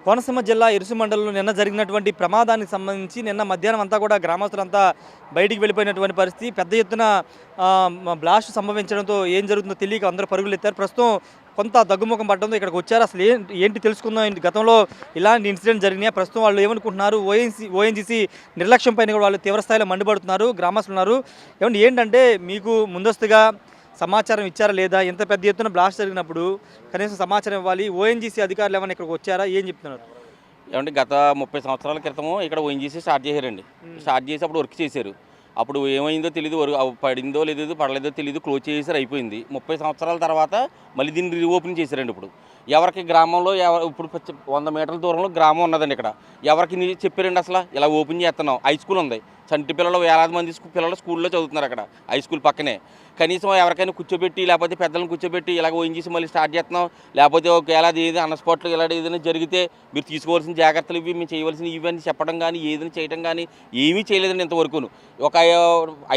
కోనసీమ జిల్లా ఇరుసు మండలంలో నిన్న జరిగినటువంటి ప్రమాదానికి సంబంధించి నిన్న మధ్యాహ్నం అంతా కూడా గ్రామస్తులంతా బయటికి వెళ్ళిపోయినటువంటి పరిస్థితి. పెద్ద ఎత్తున బ్లాస్ట్ సంభవించడంతో ఏం జరుగుతుందో తెలియక అందరూ పరుగులు ఎత్తారు. ప్రస్తుతం కొంత దగ్గుముఖం పడడంతో ఇక్కడికి వచ్చారు. అసలు ఏంటి తెలుసుకుందాం. గతంలో ఇలాంటి ఇన్సిడెంట్ జరిగినాయి, ప్రస్తుతం వాళ్ళు ఏమనుకుంటున్నారు, ఓఎన్జీసీ నిర్లక్ష్యం పైన కూడా వాళ్ళు తీవ్రస్థాయిలో మండిపడుతున్నారు, గ్రామస్తులు ఉన్నారు. ఏంటంటే మీకు ముందస్తుగా సమాచారం ఇచ్చారా లేదా? ఎంత పెద్ద ఎత్తున బ్లాస్ట్ జరిగినప్పుడు కనీసం సమాచారం ఇవ్వాలి. ఓఎన్జీసీ అధికారులు ఏమైనా ఇక్కడికి వచ్చారా? ఏం చెప్తున్నారు? ఏమంటే గత 30 సంవత్సరాల క్రితము ఇక్కడ ఓఎన్జీసీ స్టార్ట్ చేశారండి. స్టార్ట్ చేసి అప్పుడు వర్క్ చేశారు. అప్పుడు ఏమైందో తెలియదు, పడిందో లేదో పడలేదో తెలియదు, క్లోజ్ చేసారు, అయిపోయింది. 30 సంవత్సరాల తర్వాత మళ్ళీ దీన్ని రీఓపెన్ చేశారండి. ఇప్పుడు ఎవరికి గ్రామంలో ఇప్పుడు 100 మీటర్ల దూరంలో గ్రామం ఉన్నదండి. ఇక్కడ ఎవరికి చెప్పారండి అసలు ఇలా ఓపెన్ చేస్తున్నాం? హై స్కూల్ ఉంది, చంటి పిల్లలు వేలాది మంది పిల్లలు స్కూల్లో చదువుతున్నారు అక్కడ హై స్కూల్ పక్కనే. కనీసం ఎవరికైనా కూర్చోబెట్టి లేకపోతే పెద్దలను కూర్చోబెట్టి ఇలాగ ఓఎన్జీసీ మళ్ళీ స్టార్ట్ చేస్తున్నాం, లేకపోతే ఒకవేళ అది ఏది అన్స్పాట్లో ఇలాంటి ఏదైనా జరిగితే మీరు తీసుకోవాల్సిన జాగ్రత్తలు ఇవి, మేము చేయవలసిన ఇవన్నీ చెప్పడం కానీ ఏదైనా చేయడం కానీ ఏమీ చేయలేదండి ఇంతవరకును. ఒక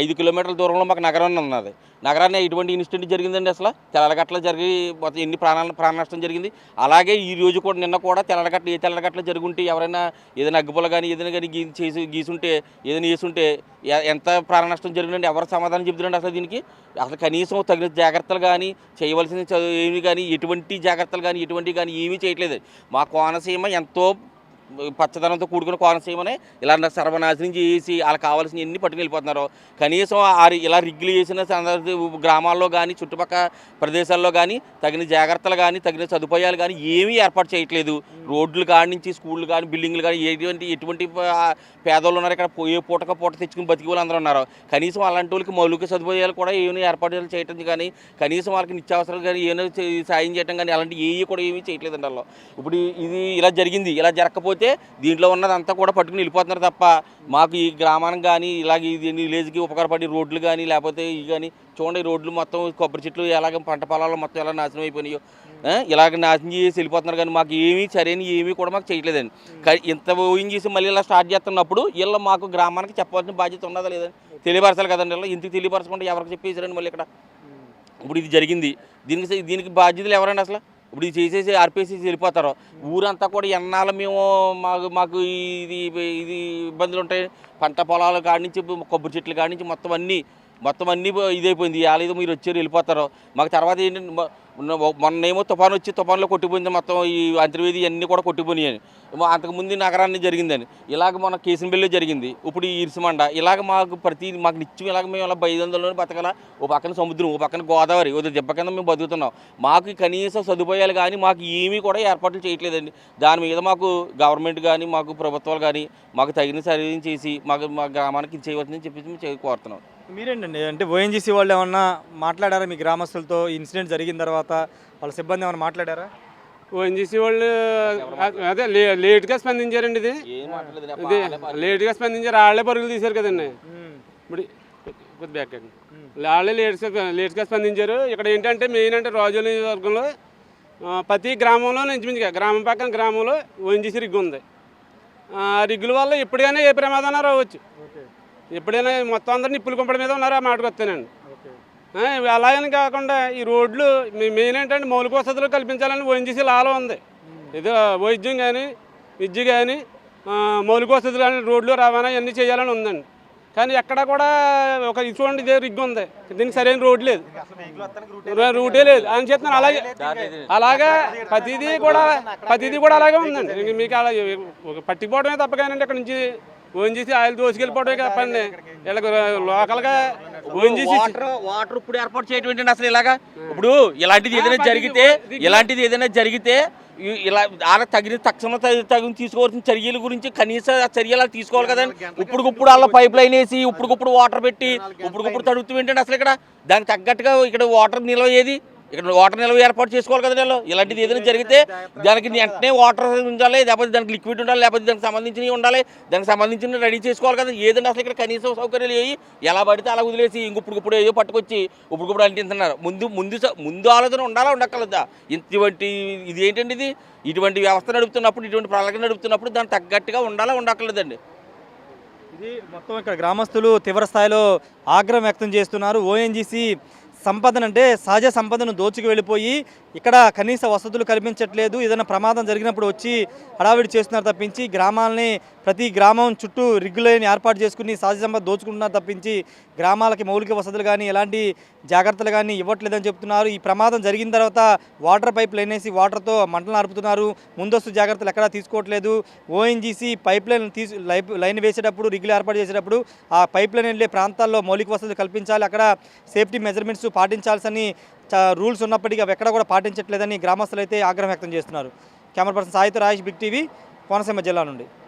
5 కిలోమీటర్ల దూరంలో మాకు నగరం ఉన్నది. నగరాన్ని ఎటువంటి ఇన్సిడెంట్ జరిగిందండి అసలు? తెల్లగట్ల జరిగి మొత్తం ఎన్ని ప్రాణ నష్టం జరిగింది. అలాగే ఈ రోజు కూడా నిన్న కూడా తెల్లగట్ల జరుగుంటే ఎవరైనా ఏదైనా అగ్గిపుల్ల కానీ ఏదైనా కానీ గీసుంటే ఏదైనా వేసుంటే ఎంత ప్రాణ నష్టం జరిగిందండి? ఎవరు సమాధానం చెబుతున్నాండి అసలు దీనికి? అసలు కనీసం తగిన జాగ్రత్తలు కానీ చేయవలసిన ఏమి కానీ ఎటువంటి జాగ్రత్తలు కానీ ఎటువంటివి కానీ ఏమీ చేయట్లేదు. మా కోనసీమ ఎంతో పచ్చదనంతో కూడుకున్న కోనసీమనే ఇలా సర్వనాశనం చేసి వాళ్ళకి కావాల్సిన ఎన్ని పట్టుకుని వెళ్ళిపోతున్నారు. కనీసం ఇలా రిగ్గులు చేసిన గ్రామాల్లో కానీ చుట్టుపక్కల ప్రదేశాల్లో కానీ తగిన జాగ్రత్తలు కానీ తగిన సదుపాయాలు కానీ ఏమీ ఏర్పాటు చేయట్లేదు. రోడ్లు కాడి నుంచి స్కూళ్ళు కానీ బిల్డింగ్లు కానీ ఎటువంటి పేదోళ్ళు ఉన్నారు ఇక్కడ, ఏ పూట తెచ్చుకుని బతికి వాళ్ళు అందరూ ఉన్నారు. కనీసం అలాంటి వాళ్ళకి మౌలిక సదుపాయాలు కూడా ఏమైనా ఏర్పాటు చేయటం కానీ కనీసం వాళ్ళకి నిత్యావసరాలు కానీ ఏమైనా సాయం చేయడం కానీ అలాంటి ఏవి కూడా ఏమీ చేయట్లేదండి వాళ్ళు. ఇప్పుడు ఇది ఇలా జరిగింది. ఇలా జరగకపోతే దీంట్లో ఉన్నదంతా కూడా పట్టుకుని వెళ్ళిపోతున్నారు తప్ప మాకు ఈ గ్రామానికి కానీ ఇలాగ ఇది విలేజ్కి ఉపకారపడి రోడ్లు కానీ లేకపోతే ఇవి కానీ చూడండి, రోడ్లు మొత్తం కొబ్బరి చెట్లు ఎలాగ పంట పొలాలు మొత్తం ఎలా నాశనం అయిపోయినాయో ఇలాగ నాశనం చేసి వెళ్ళిపోతున్నారు. కానీ మాకు ఏమీ సరైన ఏమీ కూడా మాకు చేయట్లేదండి. ఇంత ఓయింగ్ చేసి మళ్ళీ ఇలా స్టార్ట్ చేస్తున్నప్పుడు వీళ్ళ మాకు గ్రామానికి చెప్పాల్సిన బాధ్యత ఉన్నదా లేదని తెలియపరచాలి కదండి. ఇలా ఇంటికి తెలియపరచకుండా ఎవరికి చెప్పేసారండి మళ్ళీ ఇక్కడ. ఇప్పుడు ఇది జరిగింది, దీనికి బాధ్యతలు ఎవరండి అసలు? ఇప్పుడు ఇది చేసేసి ఆర్పేసి వెళ్ళిపోతారు. ఊరంతా కూడా ఎన్నాళ్ళు మేము మాకు ఇది ఇబ్బందులు ఉంటాయి. పంట పొలాల కాడి నుంచి కొబ్బరి చెట్ల కాడి నుంచి మొత్తం అన్నీ ఇదైపోయింది. ఏదో మీరు వచ్చారు వెళ్ళిపోతారు. మాకు తర్వాత ఏంటంటే మొన్నేమో తుఫాను వచ్చి తుఫాన్లో కొట్టిపోయింది మొత్తం ఈ అంతర్వేది అన్నీ కూడా కొట్టిపోయినాయని. అంతకుముందు నగరాన్ని జరిగిందని ఇలాగ మన కేసినబెల్లిలో జరిగింది. ఇప్పుడు ఈ ఇరుసుమండ ఇలాగ మాకు నిత్యం ఇలాగ మేము ఇలా 500లోనే బతకాల. ఓ పక్కన సముద్రం, ఓ పక్కన గోదావరి, ఓ దెబ్బ కింద మేము బతుకుతున్నాం. మాకు కనీస సదుపాయాలు కానీ మాకు ఏమీ కూడా ఏర్పాట్లు చేయట్లేదండి. దాని మీద మాకు గవర్నమెంట్ కానీ మాకు ప్రభుత్వాలు కానీ మాకు తగిన సర్వీస్ చేసి మా గ్రామానికి చేయవలసిందని చెప్పేసి కోరుతున్నాం. మీరేంటండి అంటే ఓఎన్జీసీ వాళ్ళు ఏమన్నా మాట్లాడారా మీ గ్రామస్తులతో? ఇన్సిడెంట్ జరిగిన తర్వాత వాళ్ళ సిబ్బంది ఏమైనా మాట్లాడారా? ఓఎన్జీసీ వాళ్ళు అదే లేట్గా స్పందించారండి. ఇది లేట్గా స్పందించారు. వాళ్ళే పరుగులు తీశారు కదండి. ఇప్పుడు కొద్ది బ్యాక్ వాళ్ళే లేట్గా స్పందించారు. ఇక్కడ ఏంటంటే మెయిన్ అంటే రాజోలు నియోజకవర్గంలో ప్రతి గ్రామంలో ఇంచుమించుగా గ్రామం పక్కన గ్రామంలో ఓఎన్జీసీ రిగ్గు ఉంది. ఆ రిగ్గుల వల్ల ఎప్పుడైనా ఏ ప్రమాదం రావచ్చు. ఎప్పుడైనా మొత్తం అందరూ నిప్పులు కుంపడి మీద ఉన్నారు. ఆ మాటకు వస్తానండి. అలాగని కాకుండా ఈ రోడ్లు మెయిన్ ఏంటంటే మౌలిక వసతులు కల్పించాలని ఓఎన్జీసీ లాలో ఉంది. ఏదో వైద్యం కానీ విద్య కానీ మౌలిక వసతులు కానీ రోడ్లు రవాణా ఇవన్నీ చేయాలని ఉందండి. కానీ ఎక్కడ కూడా ఒక చూడండి ఇదే రిగ్గు ఉంది, దీనికి సరైన రోడ్ లేదు, రూటే లేదు అని చెప్తున్నాను. అలాగే ప్రతిదీ కూడా అలాగే ఉందండి. మీకు అలా పట్టిపోవడమే తప్ప కానీ ఇక్కడ నుంచి ఓఎన్జీసీ ఆయిల్ దోసుకెళ్ళిపోవడమే తప్పండి. వీళ్ళకి లోకల్గా ఓఎన్జీసీ వాటర్ ఇప్పుడు ఏర్పాటు చేయడం అసలు ఇలాగా. ఇప్పుడు ఇలాంటిది ఏదైనా జరిగితే ఇలా తగిన తీసుకోవాల్సిన చర్యల గురించి కనీస చర్యలు తీసుకోవాలి కదండి. ఇప్పుడు వాళ్ళ పైప్ లైన్ వేసి ఇప్పుడు వాటర్ పెట్టి ఇప్పుడు తడుగుతూ ఏంటంటే అసలు ఇక్కడ దానికి తగ్గట్టుగా ఇక్కడ వాటర్ నిల్వ ఇక్కడ వాటర్ నిల్వ ఏర్పాటు చేసుకోవాలి కదా. ఇలాంటిది ఏదైనా జరిగితే దానికి వెంటనే వాటర్ ఉండాలి, లేకపోతే దానికి లిక్విడ్ ఉండాలి, లేకపోతే దానికి సంబంధించినవి ఉండాలి, దానికి సంబంధించిన రెడీ చేసుకోవాలి కదా. ఏదైనా అసలు ఇక్కడ కనీస సౌకర్యాలు ఏవి ఎలా పడితే అలా వదిలేసి ఇప్పుడు ఏదో పట్టుకొచ్చి ఇప్పుడు అంటిస్తున్నారు. ముందు ఆలోచన ఉండాలా ఉండక్కర్లేదా? ఇది ఏంటండి? ఇటువంటి వ్యవస్థ నడుపుతున్నప్పుడు ఇటువంటి ప్రణాళిక నడుపుతున్నప్పుడు దానికి తగ్గట్టుగా ఉండాలా ఉండక్కర్లేదండి. ఇది మొత్తం ఇక్కడ గ్రామస్తులు తీవ్ర స్థాయిలో ఆగ్రహం వ్యక్తం చేస్తున్నారు. ఓఎన్జీసీ సంపదను అంటే సహజ సంపదను దోచుకు వెళ్ళిపోయి ఇక్కడ కనీస వసతులు కల్పించట్లేదు. ఏదైనా ప్రమాదం జరిగినప్పుడు వచ్చి హడావిడి చేస్తున్నారు తప్పించి గ్రామాలని ప్రతి గ్రామం చుట్టూ రిగ్గులైన ఏర్పాటు చేసుకుని సహజ సంపద దోచుకుంటున్నారు తప్పించి గ్రామాలకి మౌలిక వసతులు కానీ ఎలాంటి జాగ్రత్తలు కానీ ఇవ్వట్లేదని చెప్తున్నారు. ఈ ప్రమాదం జరిగిన తర్వాత వాటర్ పైప్ లైన్ వేసి వాటర్తో మంటలు ఆర్పుతున్నారు. ముందస్తు జాగ్రత్తలు ఎక్కడా తీసుకోవట్లేదు. ఓఎన్జీసీ పైప్ లైన్ లైన్ వేసేటప్పుడు రిగ్గులు ఏర్పాటు చేసేటప్పుడు ఆ పైప్ లైన్ వెళ్ళే ప్రాంతాల్లో మౌలిక వసతులు కల్పించాలి. అక్కడ సేఫ్టీ మెజర్మెంట్స్ పాటించాల్సిన రూల్స్ ఉన్నప్పటికీ అవి ఎక్కడ కూడా పాటించట్లేదని గ్రామస్తులు అయితే ఆగ్రహం వ్యక్తం చేస్తున్నారు. కెమెరా పర్సన్ సాయితో రాజేష్, బిగ్ టీవీ, కోనసీమ జిల్లా నుండి.